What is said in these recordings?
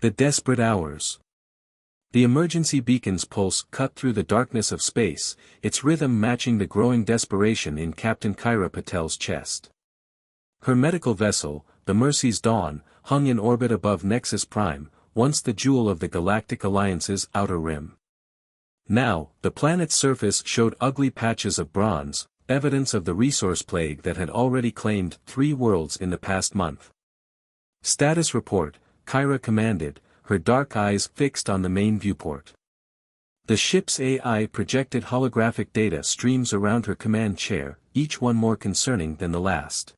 The desperate hours. The emergency beacon's pulse cut through the darkness of space, its rhythm matching the growing desperation in Captain Kyra Patel's chest. Her medical vessel, the Mercy's Dawn, hung in orbit above Nexus Prime, once the jewel of the Galactic Alliance's outer rim. Now, the planet's surface showed ugly patches of bronze, evidence of the resource plague that had already claimed 3 worlds in the past month. Status report, Kyra commanded, her dark eyes fixed on the main viewport. The ship's AI projected holographic data streams around her command chair, each one more concerning than the last.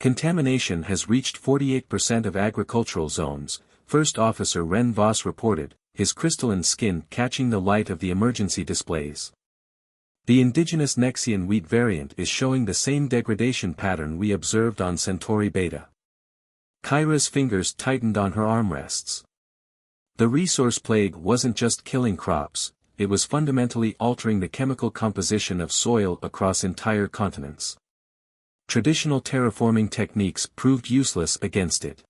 Contamination has reached 48% of agricultural zones, First Officer Ren Voss reported, his crystalline skin catching the light of the emergency displays. The indigenous Nexian wheat variant is showing the same degradation pattern we observed on Centauri Beta. Kyra's fingers tightened on her armrests. The resource plague wasn't just killing crops, it was fundamentally altering the chemical composition of soil across entire continents. Traditional terraforming techniques proved useless against it.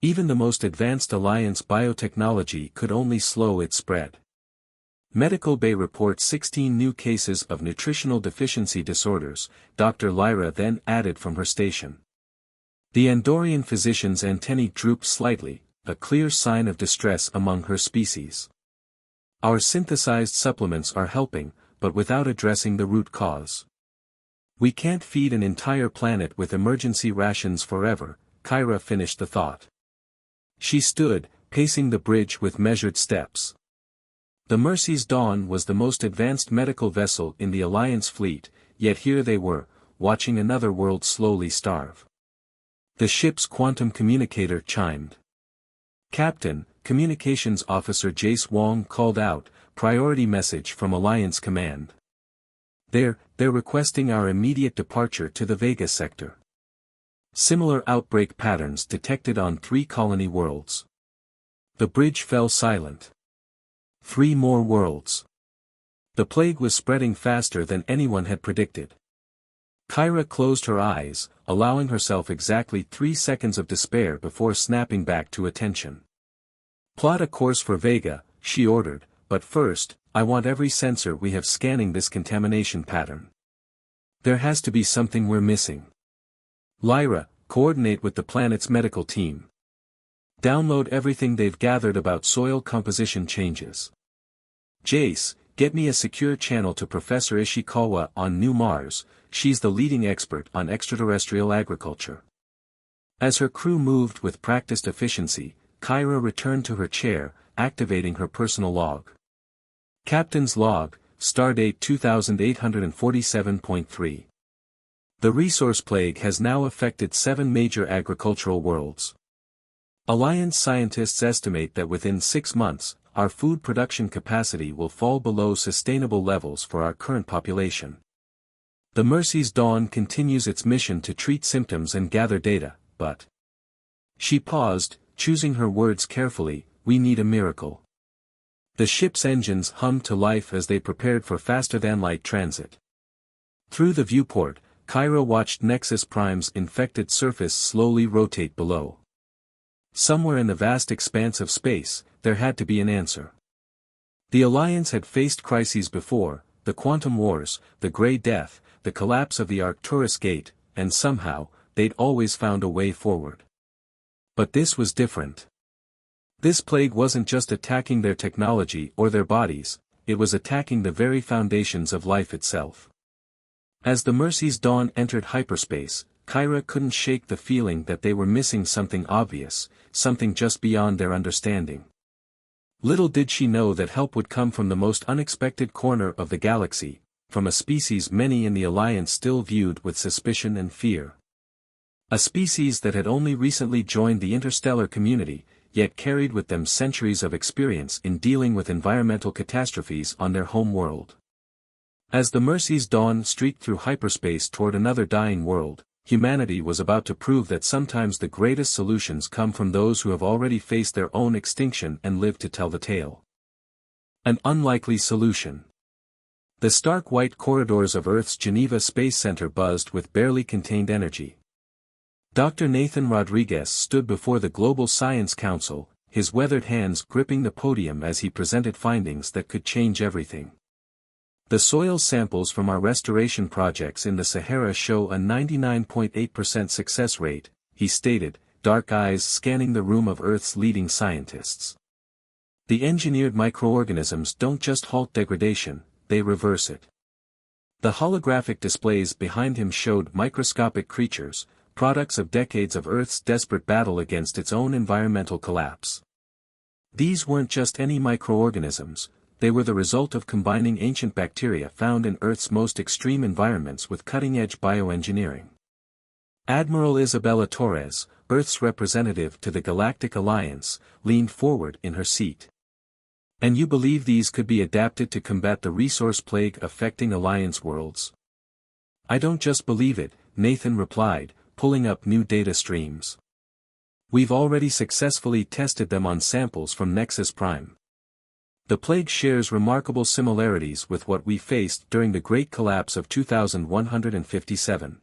Even the most advanced Alliance biotechnology could only slow its spread. Medical Bay reports 16 new cases of nutritional deficiency disorders, Dr. Lyra then added from her station. The Andorian physician's antennae drooped slightly, a clear sign of distress among her species. Our synthesized supplements are helping, but without addressing the root cause. We can't feed an entire planet with emergency rations forever, Kyra finished the thought. She stood, pacing the bridge with measured steps. The Mercy's Dawn was the most advanced medical vessel in the Alliance fleet, yet here they were, watching another world slowly starve. The ship's quantum communicator chimed. Captain, Communications Officer Jace Wong called out, priority message from Alliance Command. They're requesting our immediate departure to the Vega sector. Similar outbreak patterns detected on 3 colony worlds. The bridge fell silent. 3 more worlds. The plague was spreading faster than anyone had predicted. Kyra closed her eyes, allowing herself exactly 3 seconds of despair before snapping back to attention. Plot a course for Vega, she ordered, but first, I want every sensor we have scanning this contamination pattern. There has to be something we're missing. Lyra, coordinate with the planet's medical team. Download everything they've gathered about soil composition changes. Jace, get me a secure channel to Professor Ishikawa on New Mars, she's the leading expert on extraterrestrial agriculture. As her crew moved with practiced efficiency, Kyra returned to her chair, activating her personal log. Captain's log, Stardate 2847.3. The resource plague has now affected 7 major agricultural worlds. Alliance scientists estimate that within 6 months, our food production capacity will fall below sustainable levels for our current population. The Mercy's Dawn continues its mission to treat symptoms and gather data, but... She paused, choosing her words carefully, we need a miracle. The ship's engines hummed to life as they prepared for faster-than-light transit. Through the viewport, Kyra watched Nexus Prime's infected surface slowly rotate below. Somewhere in the vast expanse of space, there had to be an answer. The Alliance had faced crises before, the Quantum Wars, the Grey Death, the collapse of the Arcturus Gate, and somehow, they'd always found a way forward. But this was different. This plague wasn't just attacking their technology or their bodies, it was attacking the very foundations of life itself. As the Mercy's Dawn entered hyperspace, Kyra couldn't shake the feeling that they were missing something obvious, something just beyond their understanding. Little did she know that help would come from the most unexpected corner of the galaxy, from a species many in the Alliance still viewed with suspicion and fear. A species that had only recently joined the interstellar community, yet carried with them centuries of experience in dealing with environmental catastrophes on their home world. As the Mercy's Dawn streaked through hyperspace toward another dying world, humanity was about to prove that sometimes the greatest solutions come from those who have already faced their own extinction and lived to tell the tale. An unlikely solution. The stark white corridors of Earth's Geneva Space Center buzzed with barely contained energy. Dr. Nathan Rodriguez stood before the Global Science Council, his weathered hands gripping the podium as he presented findings that could change everything. The soil samples from our restoration projects in the Sahara show a 99.8% success rate, he stated, dark eyes scanning the room of Earth's leading scientists. The engineered microorganisms don't just halt degradation, they reverse it. The holographic displays behind him showed microscopic creatures, products of decades of Earth's desperate battle against its own environmental collapse. These weren't just any microorganisms, they were the result of combining ancient bacteria found in Earth's most extreme environments with cutting-edge bioengineering. Admiral Isabella Torres, Earth's representative to the Galactic Alliance, leaned forward in her seat. And you believe these could be adapted to combat the resource plague affecting Alliance worlds? I don't just believe it, Nathan replied, pulling up new data streams. We've already successfully tested them on samples from Nexus Prime. The plague shares remarkable similarities with what we faced during the Great Collapse of 2157.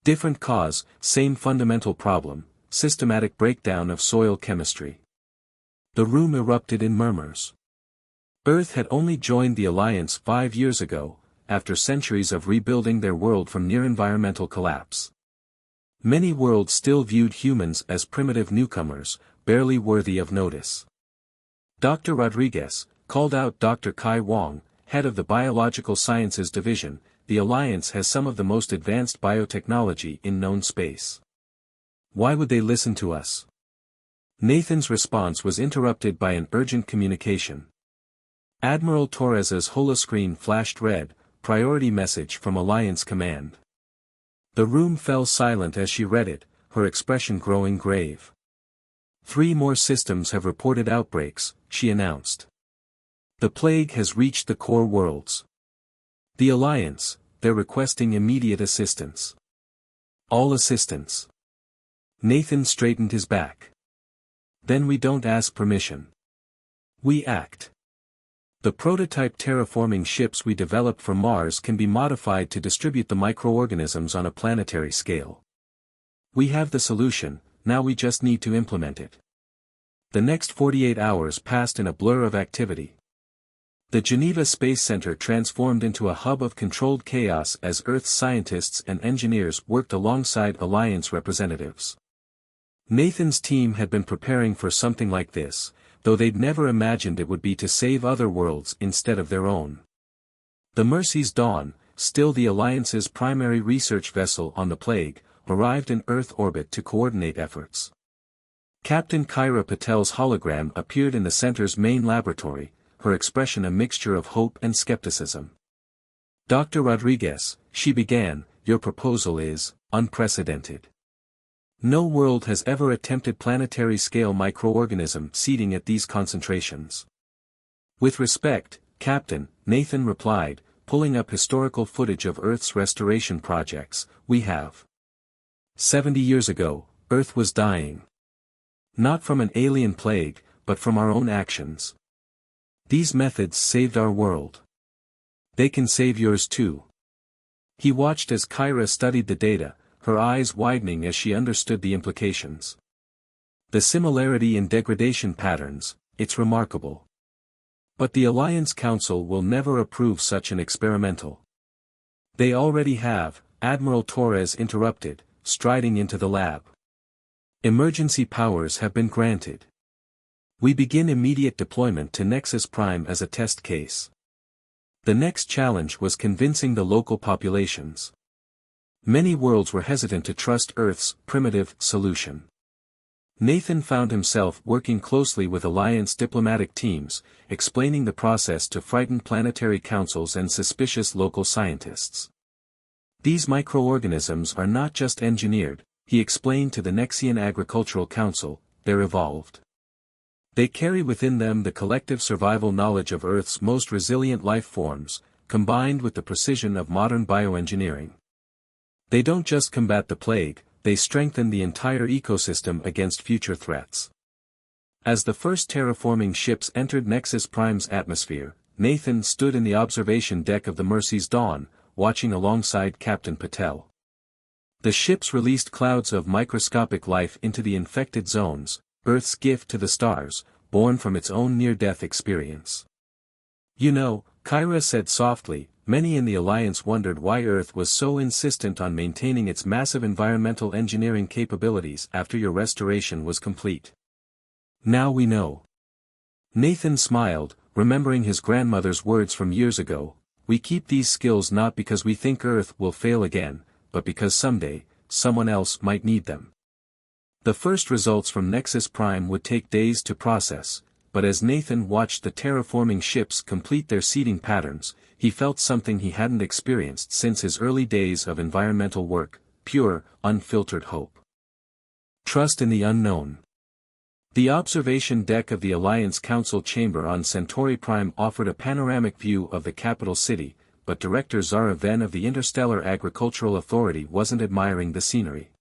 Different cause, same fundamental problem, systematic breakdown of soil chemistry. The room erupted in murmurs. Earth had only joined the Alliance 5 years ago, after centuries of rebuilding their world from near-environmental collapse. Many worlds still viewed humans as primitive newcomers, barely worthy of notice. Dr. Rodriguez called out Dr. Kai Wong, head of the Biological Sciences Division. The Alliance has some of the most advanced biotechnology in known space. Why would they listen to us? Nathan's response was interrupted by an urgent communication. Admiral Torres's holoscreen flashed red, priority message from Alliance Command. The room fell silent as she read it, her expression growing grave. 3 more systems have reported outbreaks, she announced. The plague has reached the core worlds. The Alliance, they're requesting immediate assistance. All assistance. Nathan straightened his back. Then we don't ask permission. We act. The prototype terraforming ships we developed for Mars can be modified to distribute the microorganisms on a planetary scale. We have the solution, now we just need to implement it. The next 48 hours passed in a blur of activity. The Geneva Space Center transformed into a hub of controlled chaos as Earth's scientists and engineers worked alongside Alliance representatives. Nathan's team had been preparing for something like this, though they'd never imagined it would be to save other worlds instead of their own. The Mercy's Dawn, still the Alliance's primary research vessel on the plague, arrived in Earth orbit to coordinate efforts. Captain Kyra Patel's hologram appeared in the center's main laboratory, her expression a mixture of hope and skepticism. Dr. Rodriguez, she began, your proposal is unprecedented. No world has ever attempted planetary-scale microorganism seeding at these concentrations. With respect, Captain, Nathan replied, pulling up historical footage of Earth's restoration projects, we have. 70 years ago, Earth was dying. Not from an alien plague, but from our own actions. These methods saved our world. They can save yours too. He watched as Kyra studied the data, her eyes widening as she understood the implications. The similarity in degradation patterns, it's remarkable. But the Alliance Council will never approve such an experimental. They already have, Admiral Torres interrupted, striding into the lab. Emergency powers have been granted. We begin immediate deployment to Nexus Prime as a test case. The next challenge was convincing the local populations. Many worlds were hesitant to trust Earth's primitive solution. Nathan found himself working closely with Alliance diplomatic teams, explaining the process to frightened planetary councils and suspicious local scientists. These microorganisms are not just engineered, he explained to the Nexian Agricultural Council, they're evolved. They carry within them the collective survival knowledge of Earth's most resilient life forms, combined with the precision of modern bioengineering. They don't just combat the plague, they strengthen the entire ecosystem against future threats. As the first terraforming ships entered Nexus Prime's atmosphere, Nathan stood in the observation deck of the Mercy's Dawn, watching alongside Captain Patel. The ships released clouds of microscopic life into the infected zones, Earth's gift to the stars, born from its own near-death experience. You know, Kyra said softly, many in the Alliance wondered why Earth was so insistent on maintaining its massive environmental engineering capabilities after your restoration was complete. Now we know. Nathan smiled, remembering his grandmother's words from years ago, we keep these skills not because we think Earth will fail again, but because someday, someone else might need them. The first results from Nexus Prime would take days to process, but as Nathan watched the terraforming ships complete their seeding patterns, he felt something he hadn't experienced since his early days of environmental work, pure, unfiltered hope. Trust in the unknown. The observation deck of the Alliance Council chamber on Centauri Prime offered a panoramic view of the capital city, but Director Zara Venn of the Interstellar Agricultural Authority wasn't admiring the scenery.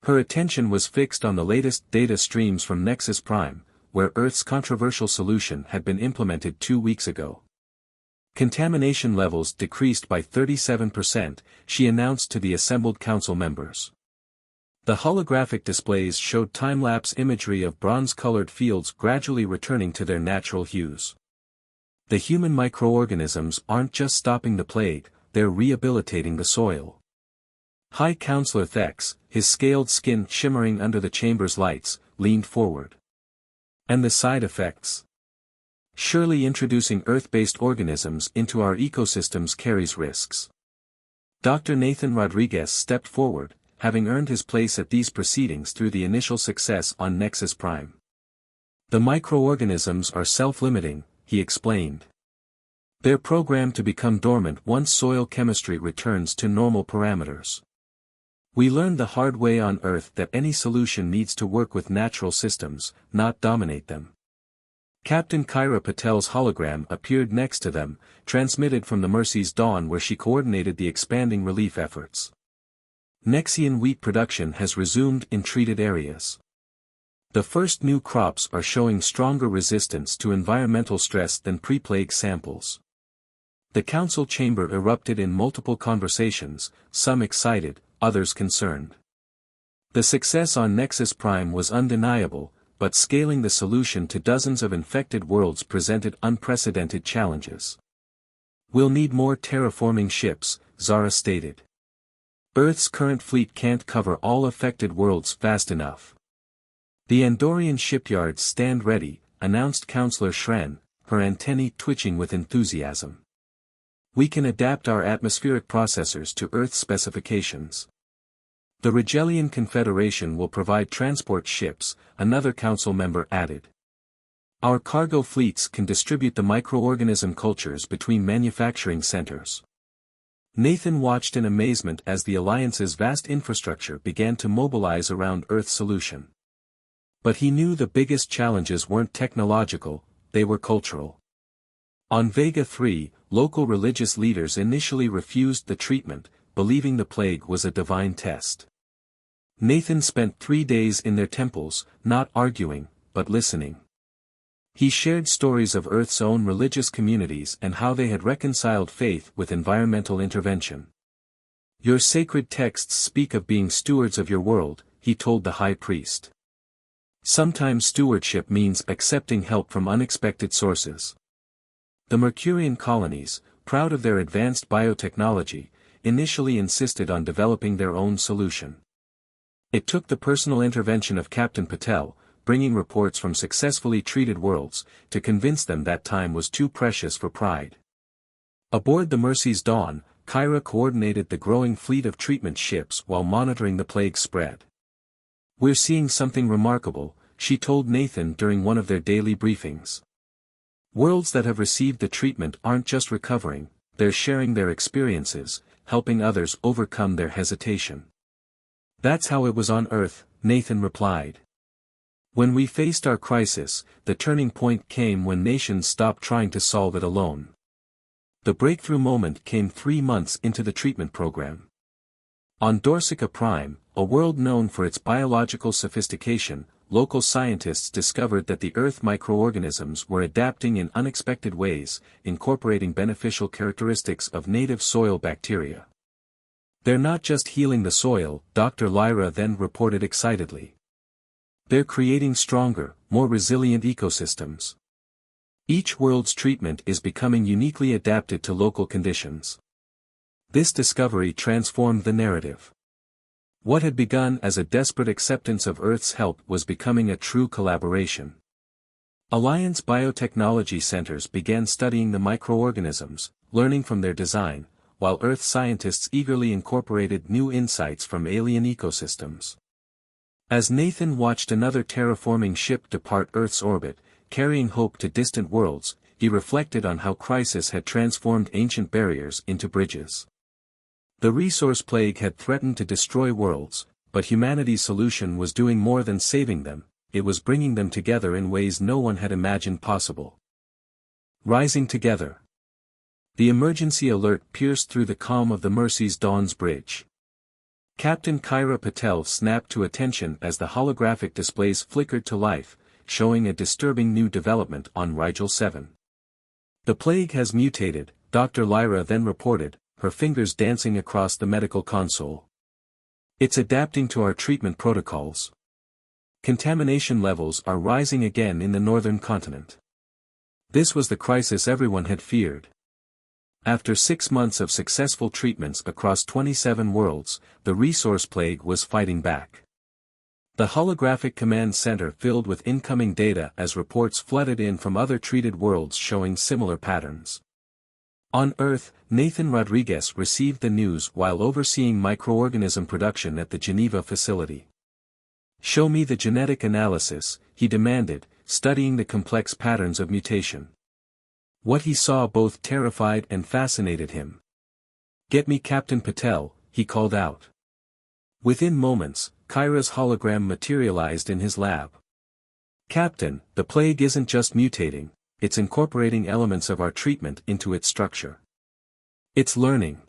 Her attention was fixed on the latest data streams from Nexus Prime, where Earth's controversial solution had been implemented 2 weeks ago. Contamination levels decreased by 37%, she announced to the assembled council members. The holographic displays showed time-lapse imagery of bronze-colored fields gradually returning to their natural hues. The human microorganisms aren't just stopping the plague, they're rehabilitating the soil. High Councillor Thex, his scaled skin shimmering under the chamber's lights, leaned forward. And the side effects? Surely introducing Earth-based organisms into our ecosystems carries risks. Dr. Nathan Rodriguez stepped forward, having earned his place at these proceedings through the initial success on Nexus Prime. The microorganisms are self-limiting, he explained. They're programmed to become dormant once soil chemistry returns to normal parameters. We learned the hard way on Earth that any solution needs to work with natural systems, not dominate them. Captain Kyra Patel's hologram appeared next to them, transmitted from the Mercy's Dawn where she coordinated the expanding relief efforts. Nexian wheat production has resumed in treated areas. The first new crops are showing stronger resistance to environmental stress than pre-plague samples. The council chamber erupted in multiple conversations, some excited, others concerned. The success on Nexus Prime was undeniable, but scaling the solution to dozens of infected worlds presented unprecedented challenges. We'll need more terraforming ships, Zara stated. Earth's current fleet can't cover all affected worlds fast enough. The Andorian shipyards stand ready, announced Councillor Shren, her antennae twitching with enthusiasm. We can adapt our atmospheric processors to Earth specifications. The Rigelian Confederation will provide transport ships, another council member added. Our cargo fleets can distribute the microorganism cultures between manufacturing centers. Nathan watched in amazement as the Alliance's vast infrastructure began to mobilize around Earth's solution. But he knew the biggest challenges weren't technological, they were cultural. On Vega 3, local religious leaders initially refused the treatment, believing the plague was a divine test. Nathan spent 3 days in their temples, not arguing, but listening. He shared stories of Earth's own religious communities and how they had reconciled faith with environmental intervention. Your sacred texts speak of being stewards of your world, he told the high priest. Sometimes stewardship means accepting help from unexpected sources. The Mercurian colonies, proud of their advanced biotechnology, initially insisted on developing their own solution. It took the personal intervention of Captain Patel, bringing reports from successfully treated worlds, to convince them that time was too precious for pride. Aboard the Mercy's Dawn, Kyra coordinated the growing fleet of treatment ships while monitoring the plague spread. We're seeing something remarkable, she told Nathan during one of their daily briefings. Worlds that have received the treatment aren't just recovering, they're sharing their experiences, helping others overcome their hesitation. That's how it was on Earth, Nathan replied. When we faced our crisis, the turning point came when nations stopped trying to solve it alone. The breakthrough moment came 3 months into the treatment program. On Dorsica Prime, a world known for its biological sophistication, local scientists discovered that the Earth microorganisms were adapting in unexpected ways, incorporating beneficial characteristics of native soil bacteria. They're not just healing the soil, Dr. Lyra then reported excitedly. They're creating stronger, more resilient ecosystems. Each world's treatment is becoming uniquely adapted to local conditions. This discovery transformed the narrative. What had begun as a desperate acceptance of Earth's help was becoming a true collaboration. Alliance biotechnology centers began studying the microorganisms, learning from their design, while Earth scientists eagerly incorporated new insights from alien ecosystems. As Nathan watched another terraforming ship depart Earth's orbit, carrying hope to distant worlds, he reflected on how crisis had transformed ancient barriers into bridges. The resource plague had threatened to destroy worlds, but humanity's solution was doing more than saving them, it was bringing them together in ways no one had imagined possible. Rising together. The emergency alert pierced through the calm of the Mercy's Dawn's bridge. Captain Kyra Patel snapped to attention as the holographic displays flickered to life, showing a disturbing new development on Rigel 7. The plague has mutated, Dr. Lyra then reported, her fingers dancing across the medical console. It's adapting to our treatment protocols. Contamination levels are rising again in the northern continent. This was the crisis everyone had feared. After 6 months of successful treatments across 27 worlds, the resource plague was fighting back. The holographic command center filled with incoming data as reports flooded in from other treated worlds showing similar patterns. On Earth, Nathan Rodriguez received the news while overseeing microorganism production at the Geneva facility. "Show me the genetic analysis," he demanded, studying the complex patterns of mutation. What he saw both terrified and fascinated him. "Get me Captain Patel," he called out. Within moments, Kyra's hologram materialized in his lab. "Captain, the plague isn't just mutating, it's incorporating elements of our treatment into its structure. It's learning."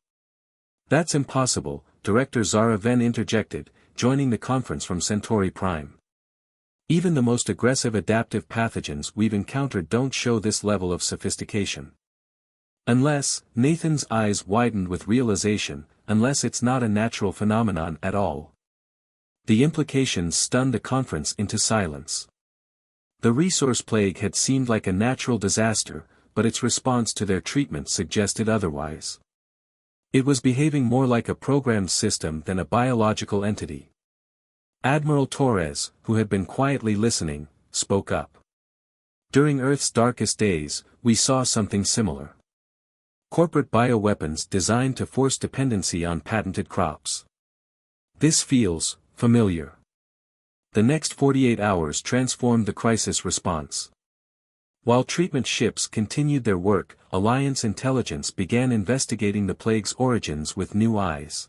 "That's impossible," Director Zara Ven interjected, joining the conference from Centauri Prime. "Even the most aggressive adaptive pathogens we've encountered don't show this level of sophistication. Unless," Nathan's eyes widened with realization, "unless it's not a natural phenomenon at all." The implications stunned the conference into silence. The resource plague had seemed like a natural disaster, but its response to their treatment suggested otherwise. It was behaving more like a programmed system than a biological entity. Admiral Torres, who had been quietly listening, spoke up. "During Earth's darkest days, we saw something similar. Corporate bioweapons designed to force dependency on patented crops. This feels familiar." The next 48 hours transformed the crisis response. While treatment ships continued their work, Alliance intelligence began investigating the plague's origins with new eyes.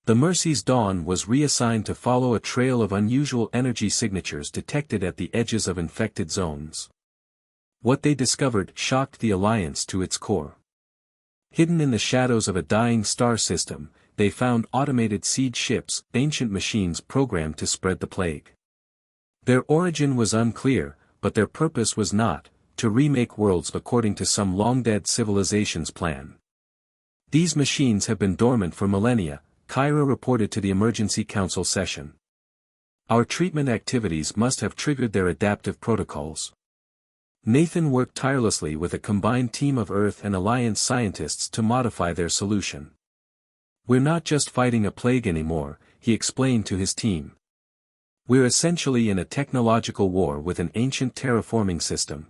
The Mercy's Dawn was reassigned to follow a trail of unusual energy signatures detected at the edges of infected zones. What they discovered shocked the Alliance to its core. Hidden in the shadows of a dying star system, they found automated seed ships, ancient machines programmed to spread the plague. Their origin was unclear, but their purpose was not to remake worlds according to some long-dead civilization's plan. "These machines have been dormant for millennia," Kyra reported to the Emergency Council session. "Our treatment activities must have triggered their adaptive protocols." Nathan worked tirelessly with a combined team of Earth and Alliance scientists to modify their solution. "We're not just fighting a plague anymore," he explained to his team. "We're essentially in a technological war with an ancient terraforming system."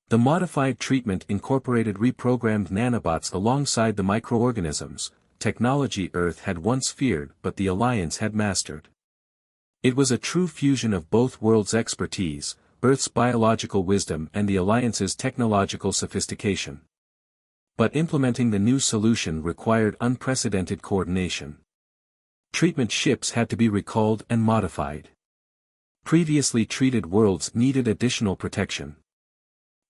The modified treatment incorporated reprogrammed nanobots alongside the microorganisms, technology Earth had once feared but the Alliance had mastered. It was a true fusion of both worlds' expertise, Earth's biological wisdom and the Alliance's technological sophistication. But implementing the new solution required unprecedented coordination. Treatment ships had to be recalled and modified. Previously treated worlds needed additional protection.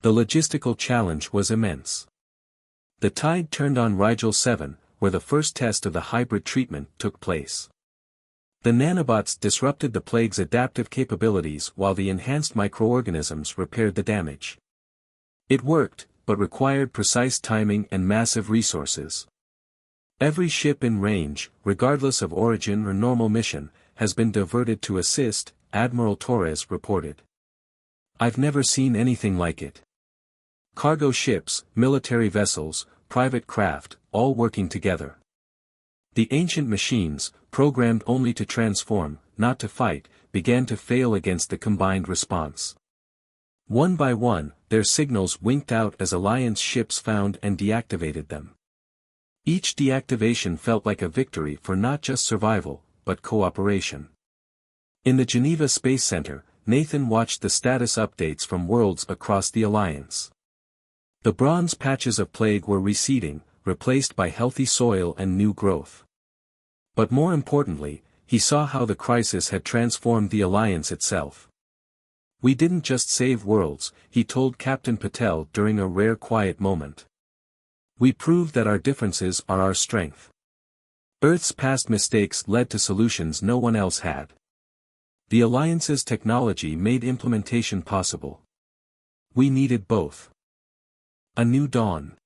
The logistical challenge was immense. The tide turned on Rigel 7, where the first test of the hybrid treatment took place. The nanobots disrupted the plague's adaptive capabilities while the enhanced microorganisms repaired the damage. It worked, but required precise timing and massive resources. Every ship in range, regardless of origin or normal mission, has been diverted to assist, Admiral Torres reported. "I've never seen anything like it. Cargo ships, military vessels, private craft, all working together. The ancient machines, programmed only to transform, not to fight, began to fail against the combined response. One by one, their signals winked out as Alliance ships found and deactivated them. Each deactivation felt like a victory for not just survival, but cooperation." In the Geneva Space Center, Nathan watched the status updates from worlds across the Alliance. The bronze patches of plague were receding, replaced by healthy soil and new growth. But more importantly, he saw how the crisis had transformed the Alliance itself. "We didn't just save worlds," he told Captain Patel during a rare quiet moment. "We proved that our differences are our strength. Earth's past mistakes led to solutions no one else had. The Alliance's technology made implementation possible. We needed both." A new dawn.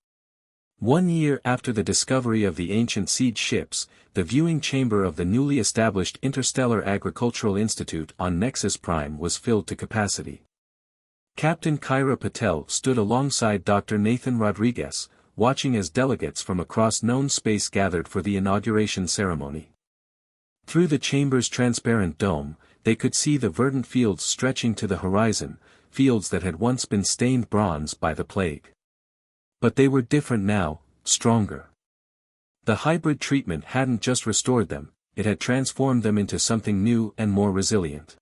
1 year after the discovery of the ancient siege ships, the viewing chamber of the newly established Interstellar Agricultural Institute on Nexus Prime was filled to capacity. Captain Kyra Patel stood alongside Dr. Nathan Rodriguez, watching as delegates from across known space gathered for the inauguration ceremony. Through the chamber's transparent dome, they could see the verdant fields stretching to the horizon, fields that had once been stained bronze by the plague. But they were different now, stronger. The hybrid treatment hadn't just restored them, it had transformed them into something new and more resilient.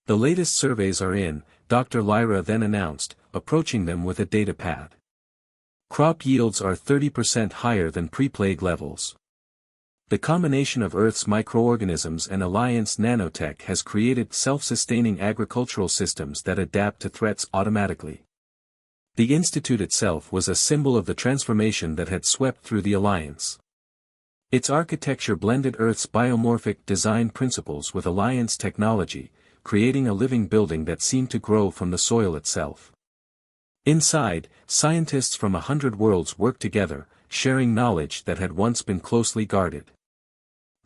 "The latest surveys are in," Dr. Lyra then announced, approaching them with a data pad. "Crop yields are 30% higher than pre-plague levels. The combination of Earth's microorganisms and Alliance nanotech has created self-sustaining agricultural systems that adapt to threats automatically." The Institute itself was a symbol of the transformation that had swept through the Alliance. Its architecture blended Earth's biomorphic design principles with Alliance technology, creating a living building that seemed to grow from the soil itself. Inside, scientists from 100 worlds worked together, sharing knowledge that had once been closely guarded.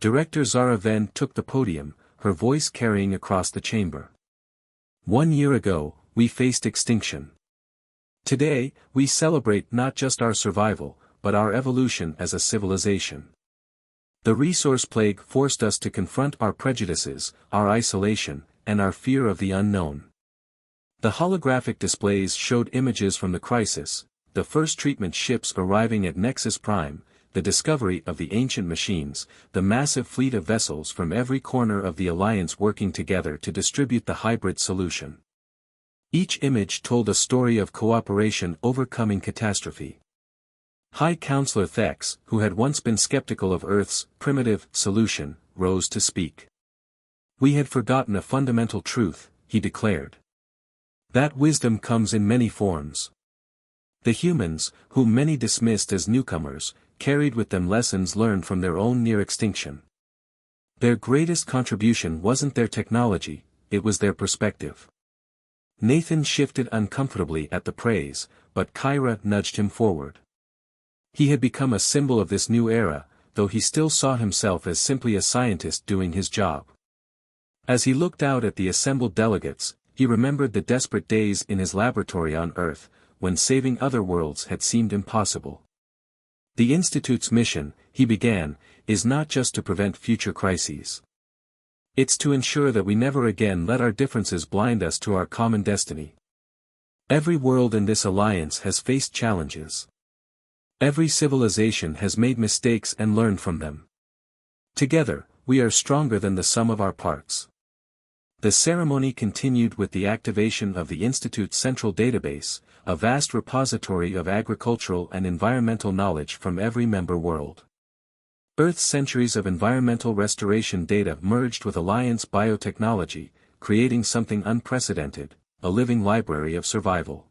Director Zara Venn took the podium, her voice carrying across the chamber. "1 year ago, we faced extinction. Today, we celebrate not just our survival, but our evolution as a civilization. The resource plague forced us to confront our prejudices, our isolation, and our fear of the unknown." The holographic displays showed images from the crisis, the first treatment ships arriving at Nexus Prime, the discovery of the ancient machines, the massive fleet of vessels from every corner of the Alliance working together to distribute the hybrid solution. Each image told a story of cooperation overcoming catastrophe. High Counselor Thex, who had once been skeptical of Earth's primitive solution, rose to speak. "We had forgotten a fundamental truth," he declared. "That wisdom comes in many forms. The humans, whom many dismissed as newcomers, carried with them lessons learned from their own near extinction. Their greatest contribution wasn't their technology, it was their perspective." Nathan shifted uncomfortably at the praise, but Kyra nudged him forward. He had become a symbol of this new era, though he still saw himself as simply a scientist doing his job. As he looked out at the assembled delegates, he remembered the desperate days in his laboratory on Earth, when saving other worlds had seemed impossible. "The Institute's mission," he began, "is not just to prevent future crises. It's to ensure that we never again let our differences blind us to our common destiny. Every world in this alliance has faced challenges. Every civilization has made mistakes and learned from them. Together, we are stronger than the sum of our parts." The ceremony continued with the activation of the Institute's central database, a vast repository of agricultural and environmental knowledge from every member world. Earth's centuries of environmental restoration data merged with Alliance biotechnology, creating something unprecedented, a living library of survival.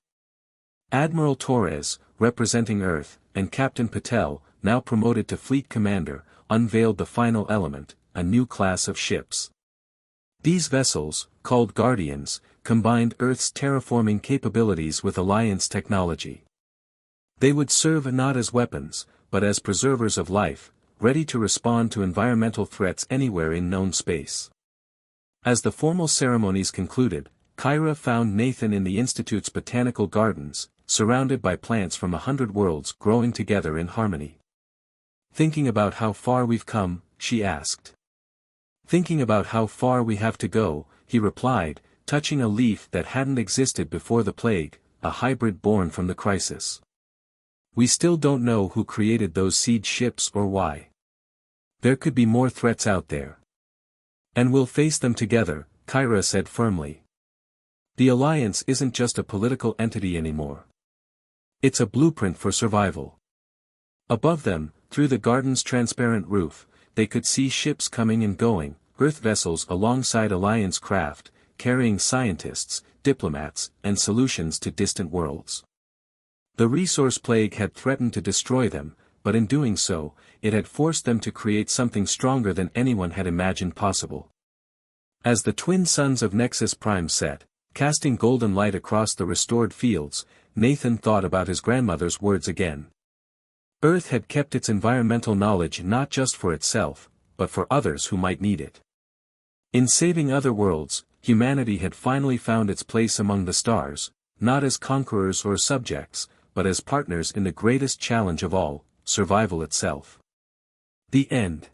Admiral Torres, representing Earth, and Captain Patel, now promoted to Fleet Commander, unveiled the final element, a new class of ships. These vessels, called Guardians, combined Earth's terraforming capabilities with Alliance technology. They would serve not as weapons, but as preservers of life, ready to respond to environmental threats anywhere in known space. As the formal ceremonies concluded, Kyra found Nathan in the Institute's botanical gardens, surrounded by plants from 100 worlds growing together in harmony. "Thinking about how far we've come?" she asked. "Thinking about how far we have to go," he replied, touching a leaf that hadn't existed before the plague, a hybrid born from the crisis. "We still don't know who created those seed ships or why. There could be more threats out there. And we'll face them together," Kyra said firmly. "The Alliance isn't just a political entity anymore. It's a blueprint for survival." Above them, through the garden's transparent roof, they could see ships coming and going, Earth vessels alongside Alliance craft, carrying scientists, diplomats, and solutions to distant worlds. The resource plague had threatened to destroy them, but in doing so, it had forced them to create something stronger than anyone had imagined possible. As the twin suns of Nexus Prime set, casting golden light across the restored fields, Nathan thought about his grandmother's words again. Earth had kept its environmental knowledge not just for itself, but for others who might need it. In saving other worlds, humanity had finally found its place among the stars, not as conquerors or subjects, but as partners in the greatest challenge of all, survival itself. The end.